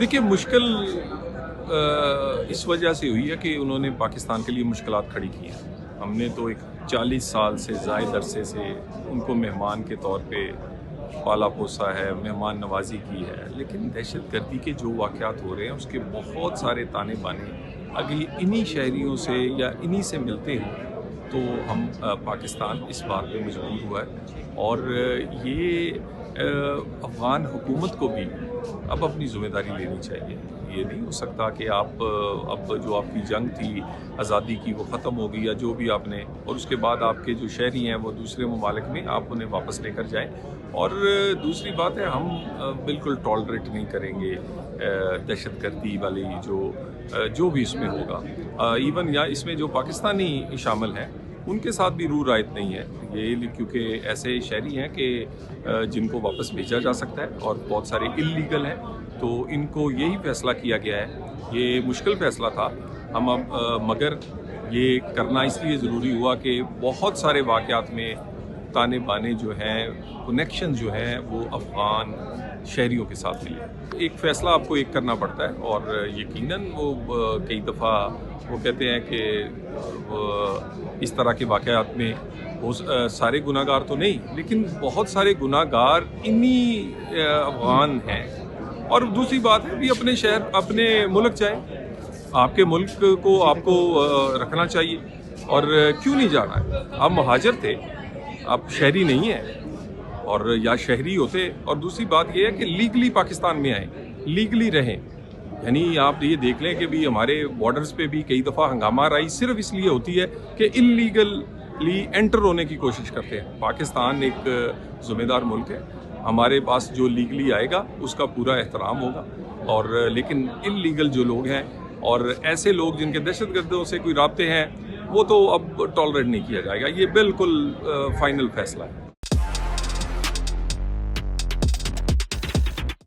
देखिए मुश्किल इस वजह से हुई है कि उन्होंने पाकिस्तान के लिए मुश्किलात खड़ी की हैं। हमने तो एक 40 साल से ज़ायद अरसे से उनको मेहमान के तौर पे पाला पोसा है, मेहमान नवाजी की है, लेकिन दहशत गर्दी के जो वाक़यात हो रहे हैं उसके बहुत सारे ताने बाने अगर इन्हीं शहरियों से या इन्हीं से मिलते हैं तो हम पाकिस्तान इस बात पे मजबूर हुआ है। और ये अफ़गान हुकूमत को भी अब अपनी ज़िम्मेदारी लेनी चाहिए। ये नहीं हो सकता कि आप अब जो आपकी जंग थी आज़ादी की वो ख़त्म हो गई या जो भी आपने, और उसके बाद आपके जो शहरी हैं वो दूसरे ममालिक में आप उन्हें वापस लेकर जाएं। और दूसरी बात है, हम बिल्कुल टॉलरेट नहीं करेंगे दहशत गर्दी वाली जो भी इसमें होगा। इवन या इसमें जो पाकिस्तानी शामिल हैं उनके साथ भी रू रायत नहीं है ये, क्योंकि ऐसे शहरी हैं कि जिनको वापस भेजा जा सकता है और बहुत सारे इल्लीगल हैं, तो इनको यही फ़ैसला किया गया है। ये मुश्किल फ़ैसला था हम अब मगर ये करना इसलिए ज़रूरी हुआ कि बहुत सारे वाक़यात में ताने बाने जो हैं, कनेक्शन जो हैं वो अफ़गान शहरियों के साथ मिले। एक फ़ैसला आपको एक करना पड़ता है और यकीनन वो कई दफ़ा वो कहते हैं कि इस तरह के वाक़यात में वो सारे गुनाहगार तो नहीं, लेकिन बहुत सारे गुनाहगार इन्हीं अफ़गान हैं। और दूसरी बात है भी अपने शहर अपने मुल्क जाए, आपके मुल्क को आपको रखना चाहिए और क्यों नहीं जाना है। आप मुहाजिर थे, आप शहरी नहीं हैं, और या शहरी होते। और दूसरी बात ये है कि लीगली पाकिस्तान में आए, लीगली रहें। यानी आप ये देख लें कि भी हमारे बॉर्डर्स पे भी कई दफ़ा हंगामा राई सिर्फ इसलिए होती है कि इल्लीगली एंटर होने की कोशिश करते हैं। पाकिस्तान एक ज़िम्मेदार मुल्क है, हमारे पास जो लीगली आएगा उसका पूरा एहतराम होगा। और लेकिन इल्लीगल जो लोग हैं और ऐसे लोग जिनके दहशतगर्दों से कोई राब्ते हैं वो तो अब टॉलरेट नहीं किया जाएगा। ये बिल्कुल फाइनल फैसला है।